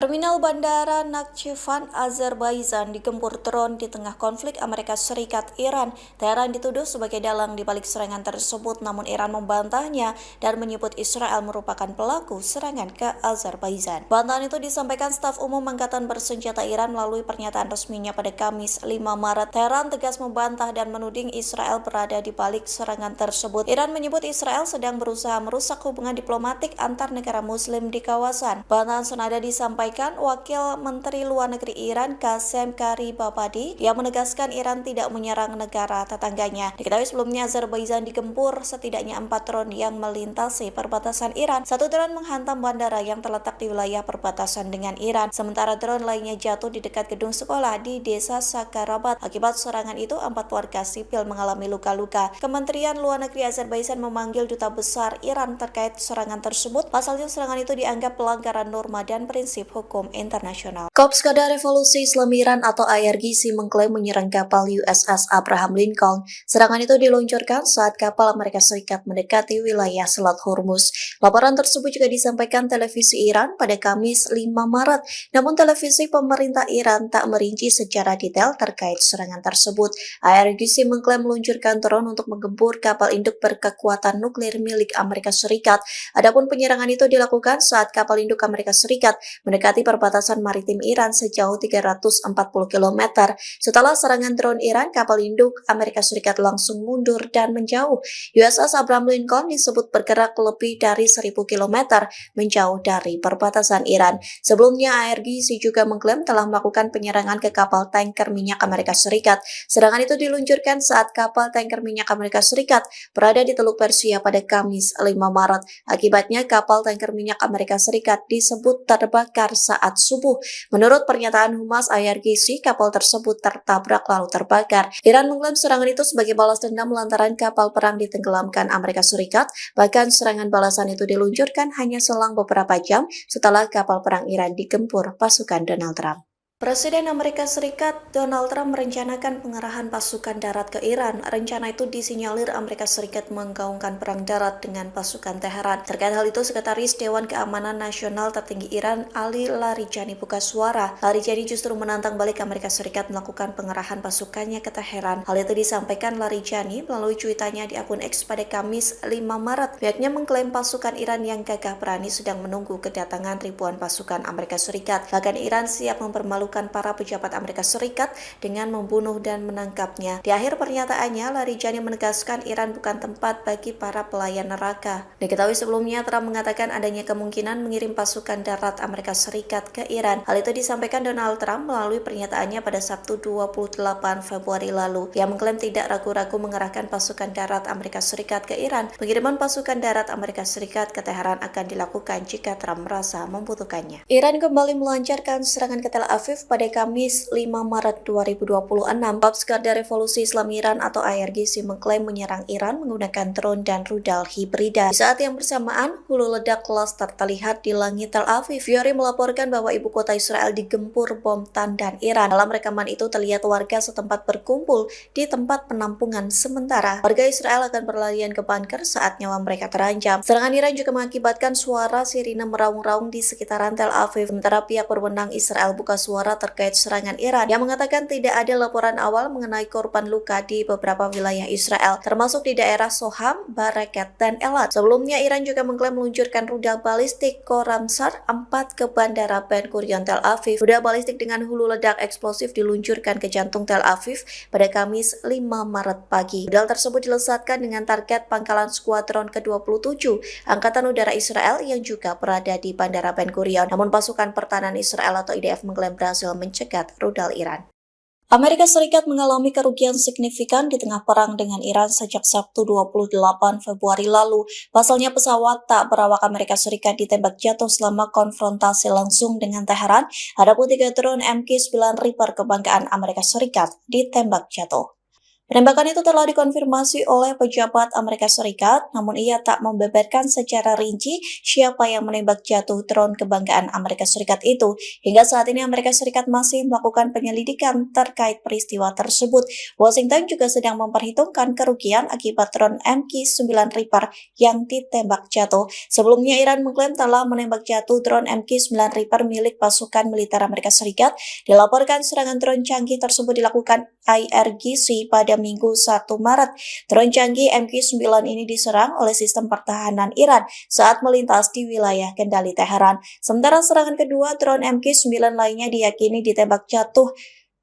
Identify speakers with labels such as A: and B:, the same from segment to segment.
A: Terminal Bandara Nakhchivan, Azerbaijan digempur drone di tengah konflik Amerika Serikat-Iran. Teheran dituduh sebagai dalang di balik serangan tersebut, namun Iran membantahnya dan menyebut Israel merupakan pelaku serangan ke Azerbaijan. Bantahan itu disampaikan staf umum Angkatan Bersenjata Iran melalui pernyataan resminya pada Kamis 5 Maret. Teheran tegas membantah dan menuding Israel berada di balik serangan tersebut. Iran menyebut Israel sedang berusaha merusak hubungan diplomatik antar negara Muslim di kawasan. Bantahan senada disampaikan Wakil Menteri Luar Negeri Iran Qasem Qaribabadi yang menegaskan Iran tidak menyerang negara tetangganya. Diketahui sebelumnya Azerbaijan digempur setidaknya 4 drone yang melintasi perbatasan Iran. 1 drone menghantam bandara yang terletak di wilayah perbatasan dengan Iran, sementara drone lainnya jatuh di dekat gedung sekolah di desa Sakarabat. Akibat serangan itu 4 warga sipil mengalami luka-luka. Kementerian Luar Negeri Azerbaijan memanggil duta besar Iran terkait serangan tersebut. Pasalnya serangan itu dianggap pelanggaran norma dan prinsip hukum internasional. Korps Garda Revolusi Islam Iran atau IRGC mengklaim menyerang kapal USS Abraham Lincoln. Serangan itu diluncurkan saat kapal Amerika Serikat mendekati wilayah Selat Hormuz. Laporan tersebut juga disampaikan televisi Iran pada Kamis 5 Maret. Namun televisi pemerintah Iran tak merinci secara detail terkait serangan tersebut. IRGC mengklaim meluncurkan drone untuk menggempur kapal induk berkekuatan nuklir milik Amerika Serikat. Adapun penyerangan itu dilakukan saat kapal induk Amerika Serikat mendekati perbatasan maritim Iran sejauh 340 km. Setelah serangan drone Iran, kapal induk Amerika Serikat langsung mundur dan menjauh. USS Abraham Lincoln disebut bergerak lebih dari 1000 km menjauh dari perbatasan Iran. Sebelumnya, IRGC juga mengklaim telah melakukan penyerangan ke kapal tanker minyak Amerika Serikat. Serangan itu diluncurkan saat kapal tanker minyak Amerika Serikat berada di Teluk Persia pada Kamis 5 Maret. Akibatnya, kapal tanker minyak Amerika Serikat disebut terbakar saat subuh. Menurut pernyataan Humas IRGC, kapal tersebut tertabrak lalu terbakar. Iran mengklaim serangan itu sebagai balas dendam lantaran kapal perang ditenggelamkan Amerika Serikat. Bahkan serangan balasan itu diluncurkan hanya selang beberapa jam setelah kapal perang Iran digempur pasukan Donald Trump. Presiden Amerika Serikat Donald Trump merencanakan pengerahan pasukan darat ke Iran. Rencana itu disinyalir Amerika Serikat menggaungkan perang darat dengan pasukan Teheran. Terkait hal itu, Sekretaris Dewan Keamanan Nasional tertinggi Iran, Ali Larijani buka suara. Larijani justru menantang balik Amerika Serikat melakukan pengerahan pasukannya ke Teheran. Hal itu disampaikan Larijani melalui cuitannya di akun X pada Kamis 5 Maret. Pihaknya mengklaim pasukan Iran yang gagah berani sedang menunggu kedatangan ribuan pasukan Amerika Serikat. Bahkan Iran siap mempermalukan para pejabat Amerika Serikat dengan membunuh dan menangkapnya. Di akhir pernyataannya, Larijani menegaskan Iran bukan tempat bagi para pelayan neraka. Diketahui sebelumnya, Trump mengatakan adanya kemungkinan mengirim pasukan darat Amerika Serikat ke Iran. Hal itu disampaikan Donald Trump melalui pernyataannya pada Sabtu 28 Februari lalu. Ia mengklaim tidak ragu-ragu mengerahkan pasukan darat Amerika Serikat ke Iran. Pengiriman pasukan darat Amerika Serikat ke Teheran akan dilakukan jika Trump merasa membutuhkannya. Iran kembali melancarkan serangan ke Tel Aviv pada Kamis 5 Maret 2026. Korps Garda Revolusi Islam Iran atau IRGC mengklaim menyerang Iran menggunakan drone dan rudal hibrida. Di saat yang bersamaan, hulu ledak klaster terlihat di langit Tel Aviv. Fiori melaporkan bahwa ibu kota Israel digempur bom tandan Iran. Dalam rekaman itu terlihat warga setempat berkumpul di tempat penampungan sementara. Warga Israel akan berlarian ke bunker saat nyawa mereka terancam. Serangan Iran juga mengakibatkan suara sirine meraung-raung di sekitaran Tel Aviv. Sementara pihak berwenang Israel buka suara terkait serangan Iran yang mengatakan tidak ada laporan awal mengenai korban luka di beberapa wilayah Israel, termasuk di daerah Soham, Barakat, dan Elat. Sebelumnya, Iran juga mengklaim meluncurkan rudal balistik Khorramshahr 4 ke Bandara Ben Gurion Tel Aviv. Rudal balistik dengan hulu ledak eksplosif diluncurkan ke jantung Tel Aviv pada Kamis 5 Maret pagi. Rudal tersebut dilesatkan dengan target pangkalan skuadron ke-27 Angkatan Udara Israel yang juga berada di Bandara Ben Gurion. Namun pasukan pertahanan Israel atau IDF mengklaim berhasil mencegat rudal Iran. Amerika Serikat mengalami kerugian signifikan di tengah perang dengan Iran sejak Sabtu 28 Februari lalu. Pasalnya pesawat tak berawak Amerika Serikat ditembak jatuh selama konfrontasi langsung dengan Teheran. Adapun 3 drone MQ-9 Reaper kebanggaan Amerika Serikat ditembak jatuh. Penembakan itu telah dikonfirmasi oleh pejabat Amerika Serikat, namun ia tak membeberkan secara rinci siapa yang menembak jatuh drone kebanggaan Amerika Serikat itu. Hingga saat ini Amerika Serikat masih melakukan penyelidikan terkait peristiwa tersebut. Washington juga sedang memperhitungkan kerugian akibat drone MQ-9 Reaper yang ditembak jatuh. Sebelumnya Iran mengklaim telah menembak jatuh drone MQ-9 Reaper milik pasukan militer Amerika Serikat. Dilaporkan serangan drone canggih tersebut dilakukan IRGC pada Minggu 1 Maret. Drone canggih MQ-9 ini diserang oleh sistem pertahanan Iran saat melintas di wilayah kendali Teheran. Sementara serangan kedua drone MQ-9 lainnya diyakini ditembak jatuh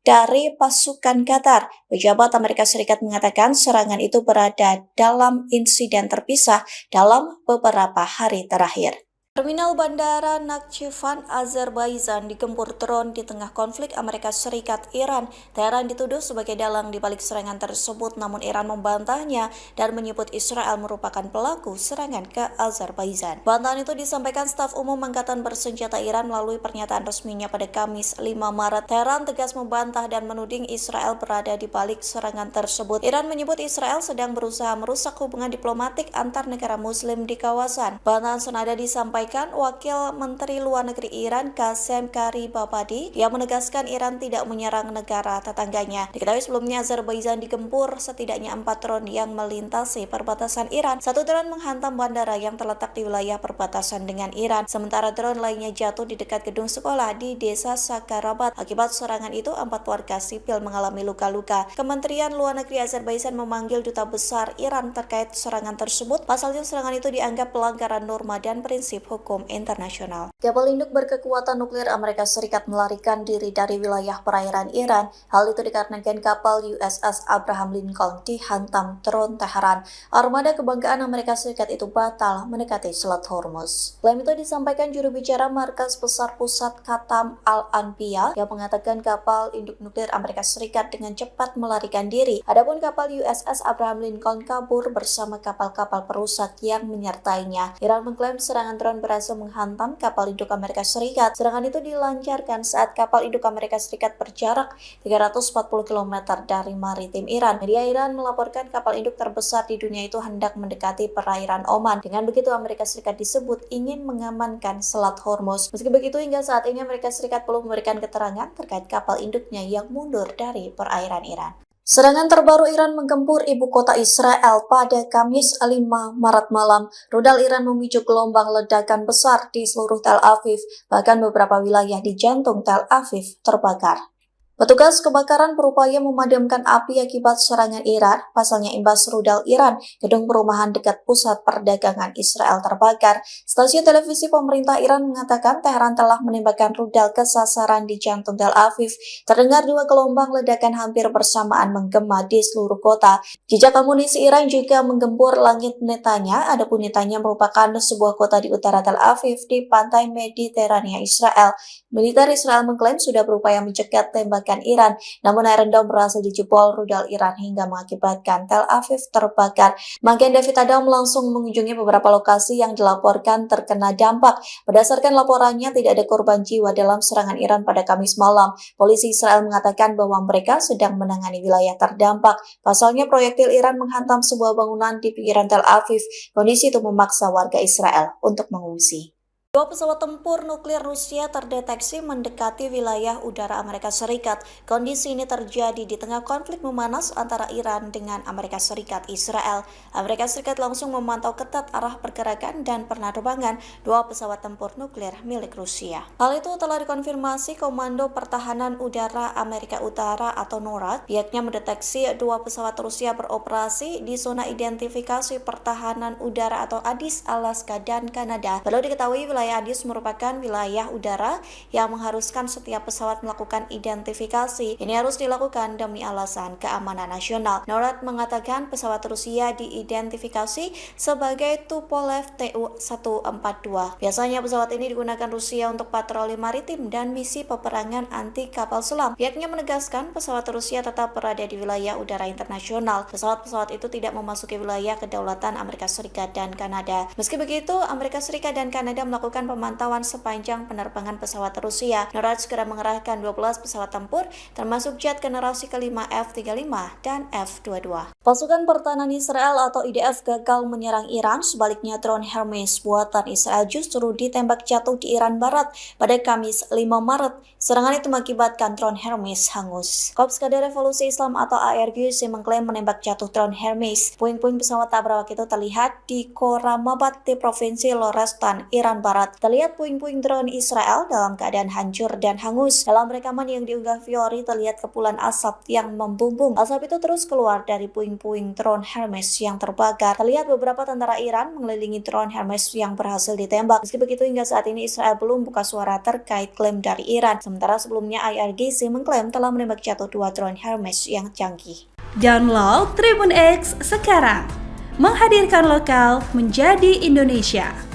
A: dari pasukan Qatar. Pejabat Amerika Serikat mengatakan serangan itu berada dalam insiden terpisah dalam beberapa hari terakhir. Terminal Bandara Nakhchivan, Azerbaijan digempur drone di tengah konflik Amerika Serikat-Iran. Teheran dituduh sebagai dalang di balik serangan tersebut, namun Iran membantahnya dan menyebut Israel merupakan pelaku serangan ke Azerbaijan. Bantahan itu disampaikan staf umum Angkatan Bersenjata Iran melalui pernyataan resminya pada Kamis 5 Maret. Teheran tegas membantah dan menuding Israel berada di balik serangan tersebut. Iran menyebut Israel sedang berusaha merusak hubungan diplomatik antar negara Muslim di kawasan. Bantahan senada disampaikan Wakil Menteri Luar Negeri Iran Qasem Qaribabadi yang menegaskan Iran tidak menyerang negara tetangganya. Diketahui sebelumnya Azerbaijan digempur setidaknya 4 drone yang melintasi perbatasan Iran. 1 drone menghantam bandara yang terletak di wilayah perbatasan dengan Iran, sementara drone lainnya jatuh di dekat gedung sekolah di desa Sakarabat. Akibat serangan itu 4 warga sipil mengalami luka-luka. Kementerian Luar Negeri Azerbaijan memanggil duta besar Iran terkait serangan tersebut. Pasalnya serangan itu dianggap pelanggaran norma dan prinsip hukum internasional. Kapal induk berkekuatan nuklir Amerika Serikat melarikan diri dari wilayah perairan Iran. Hal itu dikarenakan kapal USS Abraham Lincoln dihantam drone Teheran. Armada kebanggaan Amerika Serikat itu batal mendekati Selat Hormuz. Klaim itu disampaikan juru bicara Markas Besar Pusat Khatam Al-Anbiya yang mengatakan kapal induk nuklir Amerika Serikat dengan cepat melarikan diri. Adapun kapal USS Abraham Lincoln kabur bersama kapal-kapal perusak yang menyertainya. Iran mengklaim serangan drone berhasil menghantam kapal induk Amerika Serikat. Serangan itu dilancarkan saat kapal induk Amerika Serikat berjarak 340 km dari maritim Iran. Media Iran melaporkan kapal induk terbesar di dunia itu hendak mendekati perairan Oman. Dengan begitu Amerika Serikat disebut ingin mengamankan Selat Hormuz. Meski begitu hingga saat ini Amerika Serikat belum memberikan keterangan terkait kapal induknya yang mundur dari perairan Iran. Serangan terbaru Iran menggempur ibu kota Israel pada Kamis 5 Maret malam. Rudal Iran memicu gelombang ledakan besar di seluruh Tel Aviv, bahkan beberapa wilayah di jantung Tel Aviv terbakar. Petugas kebakaran berupaya memadamkan api akibat serangan Iran. Pasalnya imbas rudal Iran, gedung perumahan dekat pusat perdagangan Israel terbakar. Stasiun televisi pemerintah Iran mengatakan Teheran telah menembakkan rudal ke sasaran di jantung Tel Aviv. Terdengar 2 gelombang ledakan hampir bersamaan menggema di seluruh kota. Jejak amunisi Iran juga menggempur langit Netanya. Adapun Netanya merupakan sebuah kota di utara Tel Aviv di pantai Mediterania Israel. Militer Israel mengklaim sudah berupaya mencegat tembakan Iran, namun Iron Dome berhasil dijebol rudal Iran hingga mengakibatkan Tel Aviv terbakar. Magen David Adam langsung mengunjungi beberapa lokasi yang dilaporkan terkena dampak. Berdasarkan laporannya, tidak ada korban jiwa dalam serangan Iran pada Kamis malam. Polisi Israel mengatakan bahwa mereka sedang menangani wilayah terdampak. Pasalnya proyektil Iran menghantam sebuah bangunan di pinggiran Tel Aviv. Kondisi itu memaksa warga Israel untuk mengungsi. 2 pesawat tempur nuklir Rusia terdeteksi mendekati wilayah udara Amerika Serikat. Kondisi ini terjadi di tengah konflik memanas antara Iran dengan Amerika Serikat Israel. Amerika Serikat langsung memantau ketat arah pergerakan dan penerbangan 2 pesawat tempur nuklir milik Rusia. Hal itu telah dikonfirmasi Komando Pertahanan Udara Amerika Utara atau NORAD. Pihaknya mendeteksi 2 pesawat Rusia beroperasi di zona identifikasi pertahanan udara atau ADIS, Alaska dan Kanada. Perlu diketahui wilayah ADIS merupakan wilayah udara yang mengharuskan setiap pesawat melakukan identifikasi. Ini harus dilakukan demi alasan keamanan nasional. NORAD mengatakan pesawat Rusia diidentifikasi sebagai Tupolev Tu-142. Biasanya pesawat ini digunakan Rusia untuk patroli maritim dan misi peperangan anti kapal selam. Pihaknya menegaskan pesawat Rusia tetap berada di wilayah udara internasional. Pesawat-pesawat itu tidak memasuki wilayah kedaulatan Amerika Serikat dan Kanada. Meski begitu, Amerika Serikat dan Kanada melakukan melakukan pemantauan sepanjang penerbangan pesawat Rusia. NORAD segera mengerahkan 12 pesawat tempur, termasuk jet generasi kelima F-35 dan F-22. Pasukan Pertahanan Israel atau IDF gagal menyerang Iran, sebaliknya drone Hermes buatan Israel justru ditembak jatuh di Iran Barat pada Kamis 5 Maret. Serangan itu mengakibatkan drone Hermes hangus. Korps Gada Revolusi Islam atau ARGC mengklaim menembak jatuh drone Hermes. Puing-puing pesawat tak berawak itu terlihat di Khorramabad di Provinsi Lorestan, Iran Barat. Terlihat puing-puing drone Israel dalam keadaan hancur dan hangus. Dalam rekaman yang diunggah Fiori, terlihat kepulan asap yang membumbung. Asap itu terus keluar dari puing-puing drone Hermes yang terbakar. Terlihat beberapa tentara Iran mengelilingi drone Hermes yang berhasil ditembak. Meski begitu, hingga saat ini Israel belum buka suara terkait klaim dari Iran. Sementara sebelumnya IRGC mengklaim telah menembak jatuh 2 drone Hermes yang canggih.
B: Download Tribun X sekarang, menghadirkan lokal menjadi Indonesia.